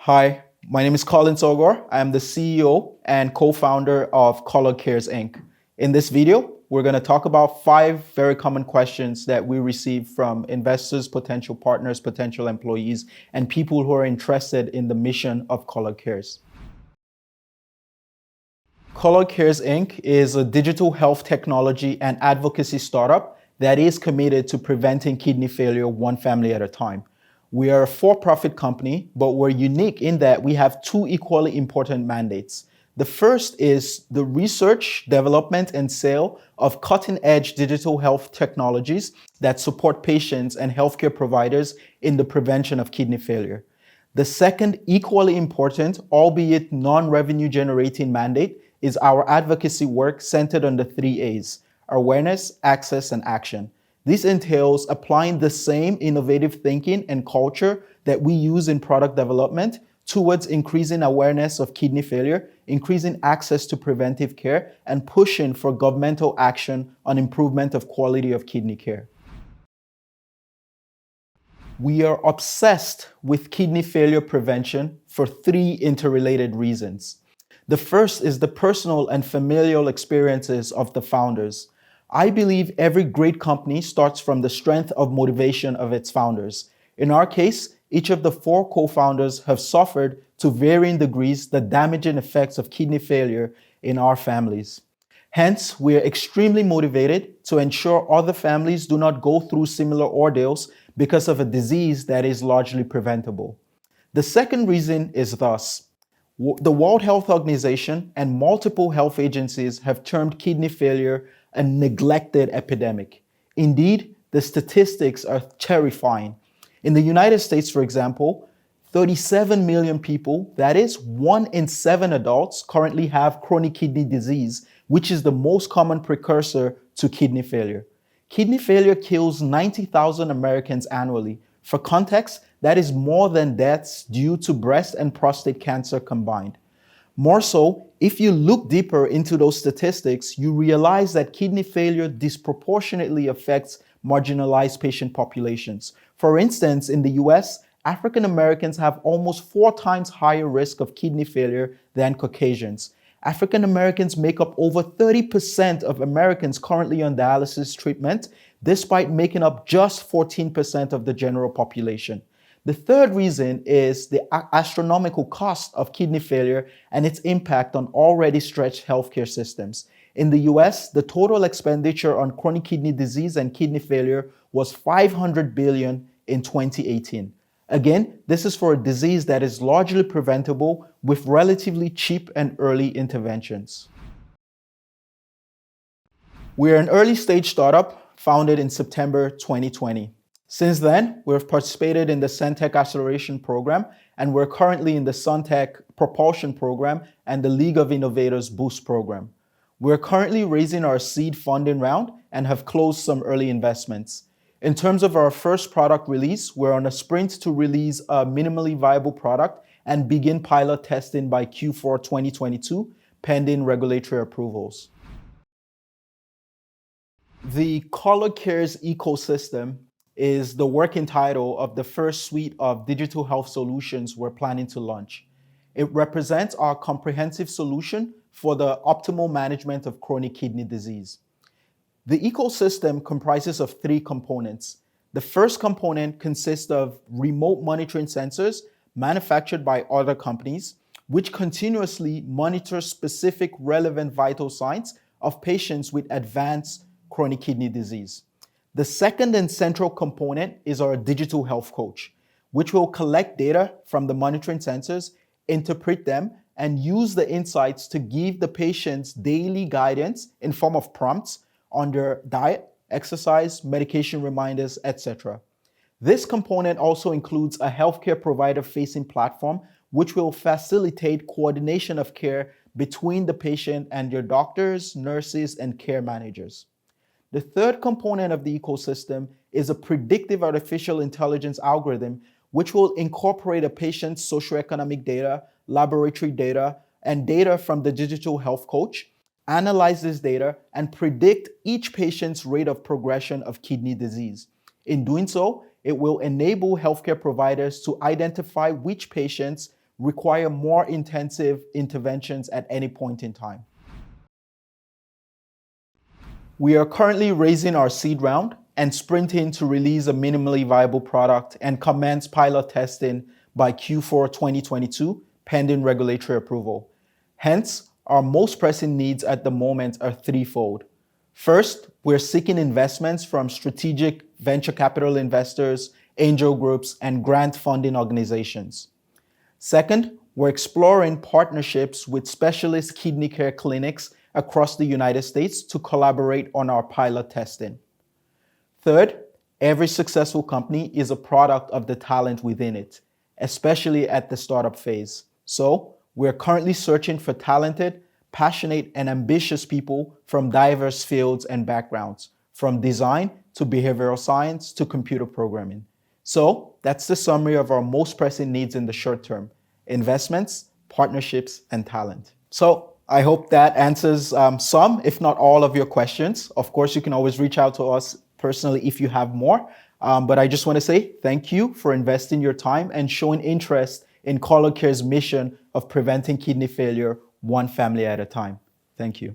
Hi, my name is Colin Sogor. I am the CEO and co-founder of Collogh Cares Inc. In this video, we're going to talk about 5 very common questions that we receive from investors, potential partners, potential employees, and people who are interested in the mission of Collogh Cares. Collogh Cares Inc. is a digital health technology and advocacy startup that is committed to preventing kidney failure one family at a time. We are a for-profit company, but we're unique in that we have 2 equally important mandates. The first is the research, development, and sale of cutting-edge digital health technologies that support patients and healthcare providers in the prevention of kidney failure. The second, equally important, albeit non-revenue generating mandate, is our advocacy work centered on the 3 A's: awareness, access, and action. This entails applying the same innovative thinking and culture that we use in product development towards increasing awareness of kidney failure, increasing access to preventive care, and pushing for governmental action on improvement of quality of kidney care. We are obsessed with kidney failure prevention for 3 interrelated reasons. The first is the personal and familial experiences of the founders. I believe every great company starts from the strength of motivation of its founders. In our case, each of the 4 co-founders have suffered to varying degrees the damaging effects of kidney failure in our families. Hence, we are extremely motivated to ensure other families do not go through similar ordeals because of a disease that is largely preventable. The second reason is thus. The World Health Organization and multiple health agencies have termed kidney failure a neglected epidemic. Indeed, the statistics are terrifying. In the United States, for example, 37 million people, that is 1 in 7 adults, currently have chronic kidney disease, which is the most common precursor to kidney failure. Kidney failure kills 90,000 Americans annually. For context, that is more than deaths due to breast and prostate cancer combined. More so, if you look deeper into those statistics, you realize that kidney failure disproportionately affects marginalized patient populations. For instance, in the US, African Americans have almost 4 times higher risk of kidney failure than Caucasians. African Americans make up over 30% of Americans currently on dialysis treatment, despite making up just 14% of the general population. The third reason is the astronomical cost of kidney failure and its impact on already stretched healthcare systems. In the US, the total expenditure on chronic kidney disease and kidney failure was $500 billion in 2018. Again, this is for a disease that is largely preventable with relatively cheap and early interventions. We are an early stage startup founded in September 2020. Since then, we've participated in the Centech Acceleration Program, and we're currently in the Suntech Propulsion Program and the League of Innovators Boost Program. We're currently raising our seed funding round and have closed some early investments. In terms of our first product release, we're on a sprint to release a minimally viable product and begin pilot testing by Q4 2022, pending regulatory approvals. The Collogh Cares ecosystem is the working title of the first suite of digital health solutions we're planning to launch. It represents our comprehensive solution for the optimal management of chronic kidney disease. The ecosystem comprises of 3 components. The first component consists of remote monitoring sensors manufactured by other companies, which continuously monitor specific relevant vital signs of patients with advanced chronic kidney disease. The second and central component is our digital health coach, which will collect data from the monitoring sensors, interpret them, and use the insights to give the patients daily guidance in form of prompts on their diet, exercise, medication reminders, etc. This component also includes a healthcare provider-facing platform, which will facilitate coordination of care between the patient and their doctors, nurses, and care managers. The third component of the ecosystem is a predictive artificial intelligence algorithm, which will incorporate a patient's socioeconomic data, laboratory data, and data from the digital health coach, analyze this data, and predict each patient's rate of progression of kidney disease. In doing so, it will enable healthcare providers to identify which patients require more intensive interventions at any point in time. We are currently raising our seed round and sprinting to release a minimally viable product and commence pilot testing by Q4 2022, pending regulatory approval. Hence, our most pressing needs at the moment are threefold. First, we're seeking investments from strategic venture capital investors, angel groups, and grant funding organizations. Second, we're exploring partnerships with specialist kidney care clinics across the United States to collaborate on our pilot testing. Third, every successful company is a product of the talent within it, especially at the startup phase. So, we're currently searching for talented, passionate, and ambitious people from diverse fields and backgrounds, from design to behavioral science to computer programming. So, that's the summary of our most pressing needs in the short term: investments, partnerships, and talent. So, I hope that answers some, if not all, of your questions. Of course, you can always reach out to us personally if you have more. But I just want to say thank you for investing your time and showing interest in Collogh Care's mission of preventing kidney failure one family at a time. Thank you.